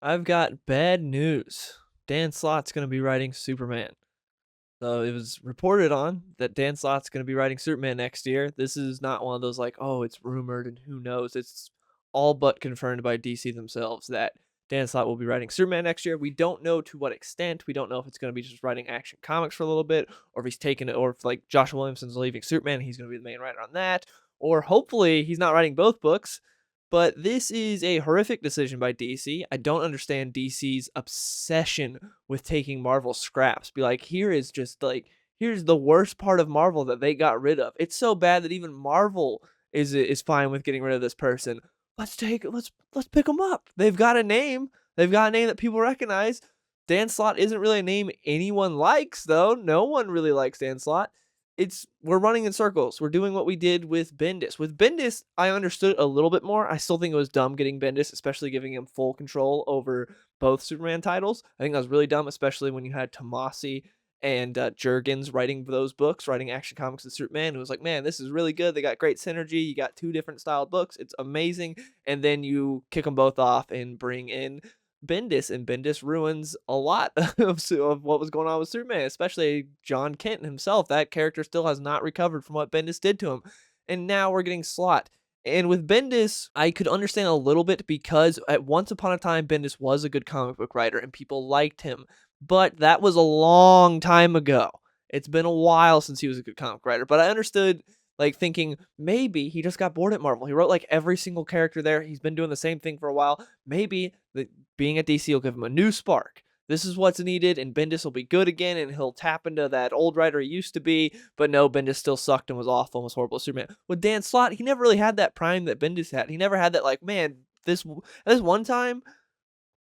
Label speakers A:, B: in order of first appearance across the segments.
A: I've got bad news. Dan Slott's going to be writing Superman. So it was reported on that Dan Slott's going to be writing Superman next year. This is not one of those like, oh, it's rumored and who knows. It's all but confirmed by DC themselves that Dan Slott will be writing Superman next year. We don't know to what extent. We don't know if it's going to be just writing Action Comics for a little bit, or if he's taking it, or if like Josh Williamson's leaving Superman, he's going to be the main writer on that, or hopefully he's not writing both books. But this is a horrific decision by DC. I don't understand DC's obsession with taking Marvel scraps. Be like, here's the worst part of Marvel that they got rid of. It's so bad that even Marvel is fine with getting rid of this person. Let's pick them up. They've got a name. They've got a name that people recognize. Dan Slott isn't really a name anyone likes, though. No one really likes Dan Slott. We're running in circles. We're doing what we did with Bendis. With Bendis, I understood a little bit more. I still think it was dumb getting Bendis, especially giving him full control over both Superman titles. I think that was really dumb, especially when you had Tomasi and Jurgens writing those books, writing Action Comics of Superman. It was like, man, this is really good. They got great synergy. You got two different styled books. It's amazing. And then you kick them both off and bring in Bendis, and Bendis ruins a lot of what was going on with Superman, especially John Kent himself. That character still has not recovered from what Bendis did to him. And now we're getting Slott. And with Bendis, I could understand a little bit because at once upon a time, Bendis was a good comic book writer and people liked him. But that was a long time ago. It's been a while since he was a good comic writer. But I understood like thinking maybe he just got bored at Marvel. He wrote like every single character there. He's been doing the same thing for a while. Maybe being at DC will give him a new spark. This is what's needed, and Bendis will be good again, and he'll tap into that old writer he used to be. But no, Bendis still sucked and was awful and was horrible as Superman. With Dan Slott, he never really had that prime that Bendis had. He never had that like, man, this one time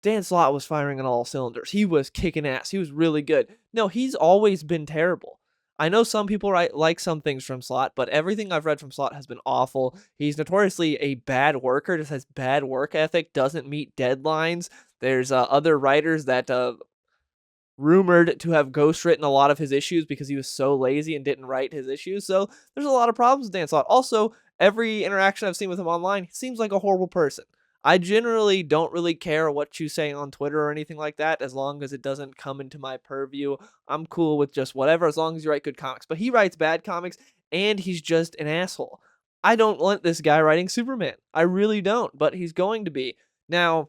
A: Dan Slott was firing on all cylinders. He was kicking ass. He was really good. No, he's always been terrible. I know some people like some things from Slott, but everything I've read from Slott has been awful. He's notoriously a bad worker, just has bad work ethic, doesn't meet deadlines. There's other writers that rumored to have ghostwritten a lot of his issues because he was so lazy and didn't write his issues. So there's a lot of problems with Dan Slott. Also, every interaction I've seen with him online, he seems like a horrible person. I generally don't really care what you say on Twitter or anything like that, as long as it doesn't come into my purview. I'm cool with just whatever, as long as you write good comics. But he writes bad comics, and he's just an asshole. I don't want this guy writing Superman. I really don't, but he's going to be. Now,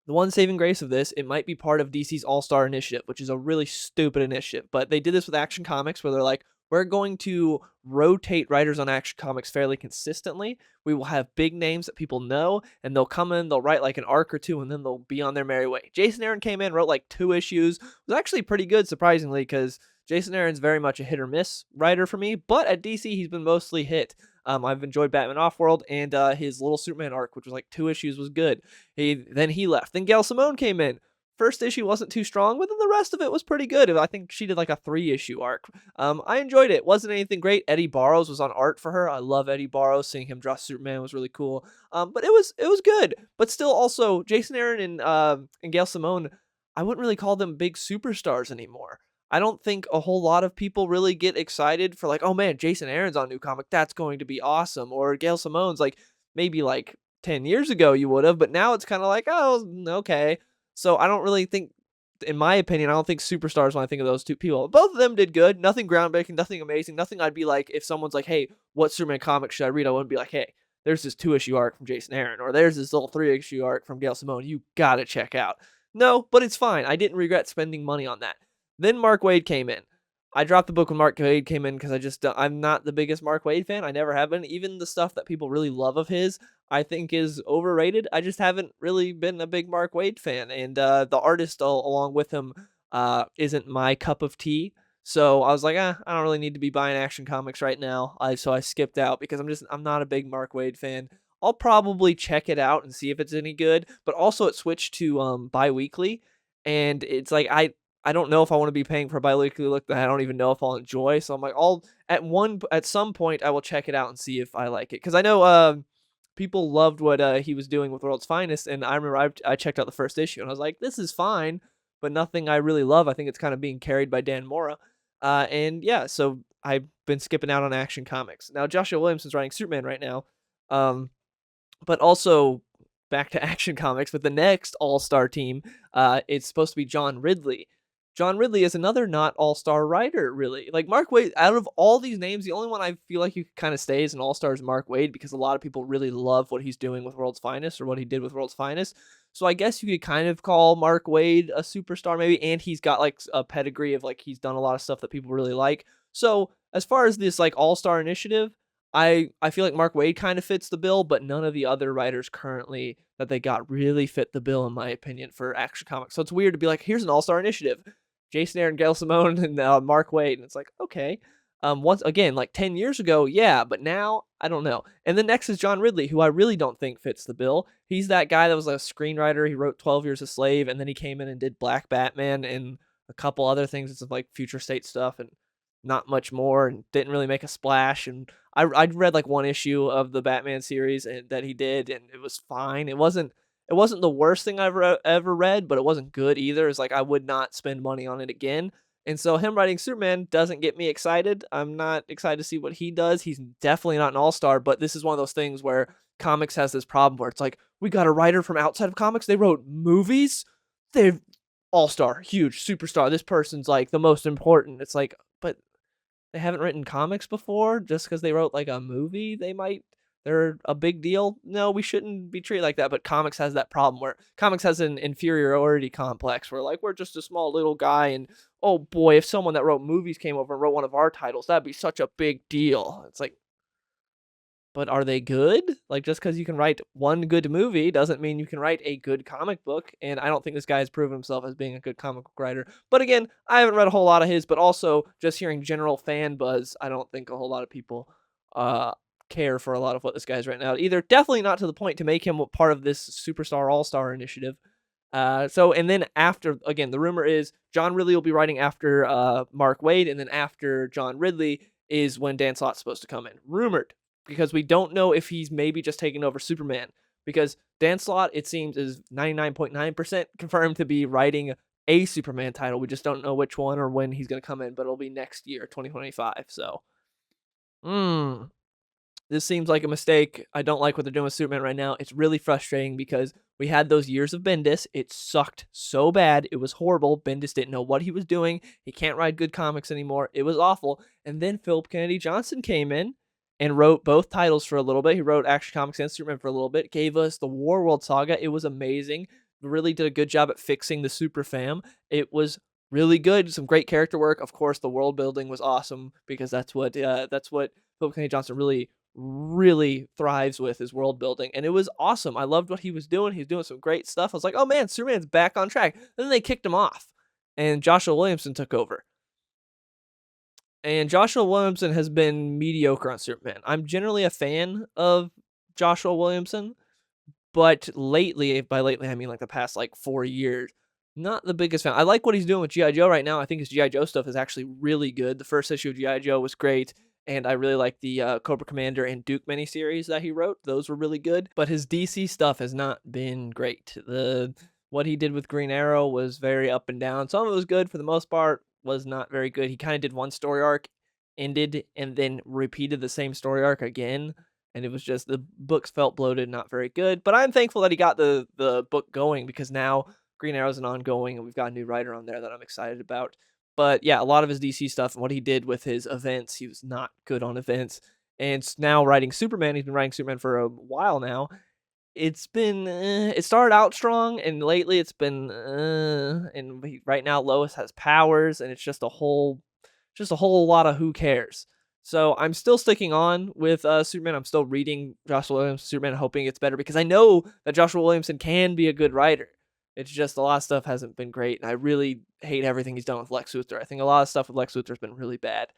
A: the one saving grace of this, it might be part of DC's All-Star Initiative, which is a really stupid initiative. But they did this with Action Comics, where they're like, we're going to rotate writers on Action Comics fairly consistently. We will have big names that people know, and they'll come in, they'll write like an arc or two, and then they'll be on their merry way. Jason Aaron came in, wrote like 2 issues. It was actually pretty good, surprisingly, because Jason Aaron's very much a hit or miss writer for me, but at DC, he's been mostly hit. I've enjoyed Batman Offworld, and his little Superman arc, which was like 2 issues, was good. Then he left. Then Gail Simone came in. First issue wasn't too strong, but then the rest of it was pretty good. I think she did like a 3-issue arc. I enjoyed it. Wasn't anything great. Eddie Barrows was on art for her. I love Eddie Barrows. Seeing him draw Superman was really cool. But it was good. But still, also Jason Aaron and Gail Simone, I wouldn't really call them big superstars anymore. I don't think a whole lot of people really get excited for like, oh man, Jason Aaron's on a new comic. That's going to be awesome. Or Gail Simone's like maybe like 10 years ago you would have, but now it's kind of like, oh, okay. So I don't really think, in my opinion, I don't think superstars when I think of those two people. Both of them did good. Nothing groundbreaking, nothing amazing, nothing I'd be like, if someone's like, hey, what Superman comic should I read? I wouldn't be like, hey, there's this 2-issue arc from Jason Aaron, or there's this little 3-issue arc from Gail Simone. You gotta check out. No, but it's fine. I didn't regret spending money on that. Then Mark Waid came in. I dropped the book when Mark Waid came in because I'm not the biggest Mark Waid fan. I never have been. Even the stuff that people really love of his, I think is overrated. I just haven't really been a big Mark Waid fan, and the artist along with him isn't my cup of tea. So I was like, I don't really need to be buying Action Comics right now. So I skipped out because I'm not a big Mark Waid fan. I'll probably check it out and see if it's any good. But also it switched to bi-weekly, and it's like I don't know if I want to be paying for a bi-weekly look that I don't even know if I'll enjoy. So I'm like, at some point I will check it out and see if I like it. Because I know people loved what he was doing with World's Finest, and I remember I checked out the first issue and I was like, this is fine, but nothing I really love. I think it's kind of being carried by Dan Mora. And yeah, so I've been skipping out on Action Comics. Now Joshua Williamson's writing Superman right now. But also back to Action Comics, but the next all-star team, it's supposed to be John Ridley. John Ridley is another not all-star writer, really. Like Mark Waid, out of all these names, the only one I feel like you could kind of stay as an all-star is Mark Waid because a lot of people really love what he's doing with World's Finest or what he did with World's Finest. So I guess you could kind of call Mark Waid a superstar maybe, and he's got like a pedigree of like he's done a lot of stuff that people really like. So as far as this like all-star initiative, I feel like Mark Waid kind of fits the bill, but none of the other writers currently that they got really fit the bill, in my opinion, for Action Comics. So it's weird to be like, here's an all-star initiative. Jason Aaron, Gail Simone, and Mark Waid. And it's like, okay. Once again, like 10 years ago, yeah, but now, I don't know. And then next is John Ridley, who I really don't think fits the bill. He's that guy that was a screenwriter. He wrote 12 Years a Slave, and then he came in and did Black Batman and a couple other things. It's like future state stuff and not much more, and didn't really make a splash. And I read like one issue of the Batman series that he did, and it was fine. It wasn't the worst thing I've ever read, but it wasn't good either. It's like I would not spend money on it again. And so him writing Superman doesn't get me excited. I'm not excited to see what he does. He's definitely not an all-star, but this is one of those things where comics has this problem where it's like, we got a writer from outside of comics. They wrote movies. They're all-star, huge, superstar. This person's like the most important. It's like, but they haven't written comics before. Just because they wrote like a movie, they're a big deal. No, we shouldn't be treated like that. But comics has that problem where comics has an inferiority complex where like we're just a small little guy, and oh boy, if someone that wrote movies came over and wrote one of our titles, that'd be such a big deal. It's like, but are they good? Like, just because you can write one good movie doesn't mean you can write a good comic book. And I don't think this guy has proven himself as being a good comic book writer. But again, I haven't read a whole lot of his, but also just hearing general fan buzz, I don't think a whole lot of people care for a lot of what this guy's right now. Either definitely not to the point to make him part of this superstar all-star initiative. And then after, again, the rumor is John Ridley will be writing after Mark Waid, and then after John Ridley is when Dan Slott's supposed to come in. Rumored, because we don't know if he's maybe just taking over Superman. Because Dan Slott, it seems, is 99.9% confirmed to be writing a Superman title. We just don't know which one or when he's going to come in, but it'll be next year, 2025. So, this seems like a mistake. I don't like what they're doing with Superman right now. It's really frustrating because we had those years of Bendis. It sucked so bad. It was horrible. Bendis didn't know what he was doing. He can't write good comics anymore. It was awful. And then Philip Kennedy Johnson came in and wrote both titles for a little bit. He wrote Action Comics and Superman for a little bit. Gave us the Warworld saga. It was amazing. Really did a good job at fixing the Super Fam. It was really good. Some great character work. Of course, the world building was awesome because that's what Philip Kennedy Johnson really thrives with, is world building. And it was awesome. I loved what he was doing. He was doing some great stuff. I was like, oh man, Superman's back on track. And then they kicked him off and Joshua Williamson took over. And Joshua Williamson has been mediocre on Superman. I'm generally a fan of Joshua Williamson, but lately, by lately I mean like the past like 4 years, not the biggest fan. I like what he's doing with G.I. Joe right now. I think his G.I. Joe stuff is actually really good. The first issue of G.I. Joe was great. And I really like the Cobra Commander and Duke miniseries that he wrote. Those were really good. But his DC stuff has not been great. What he did with Green Arrow was very up and down. Some of it was good. For the most part, was not very good. He kind of did one story arc, ended, and then repeated the same story arc again. And it was just, the books felt bloated, not very good. But I'm thankful that he got the book going, because now Green Arrow is an ongoing, and we've got a new writer on there that I'm excited about. But yeah, a lot of his DC stuff and what he did with his events, he was not good on events. And now writing Superman, he's been writing Superman for a while now. It's been, it started out strong, and lately it's been, right now Lois has powers, and it's just a whole lot of who cares. So I'm still sticking on with Superman. I'm still reading Joshua Williamson Superman, hoping it's better, because I know that Joshua Williamson can be a good writer. It's just a lot of stuff hasn't been great, and I really hate everything he's done with Lex Luthor. I think a lot of stuff with Lex Luthor has been really bad.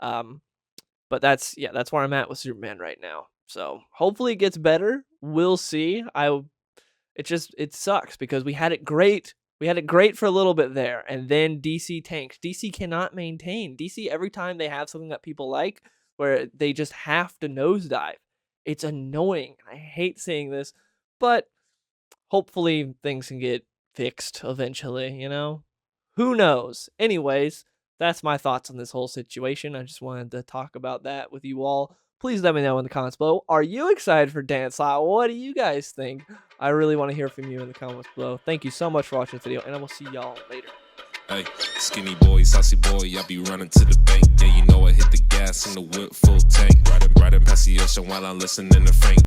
A: But that's where I'm at with Superman right now. So hopefully it gets better. We'll see. It sucks because we had it great. We had it great for a little bit there, and then DC tanked. DC cannot maintain. DC, every time they have something that people like, where they just have to nosedive. It's annoying. I hate seeing this, but hopefully things can get fixed eventually, you know? Who knows? Anyways, that's my thoughts on this whole situation. I just wanted to talk about that with you all. Please let me know in the comments below. Are you excited for Dan Slott? What do you guys think? I really want to hear from you in the comments below. Thank you so much for watching this video, and I will see y'all later.
B: Hey, skinny boy, saucy boy, I be running to the bank. Yeah, you know I hit the gas in the whip full tank. Riding past the ocean while I'm listening to Frank.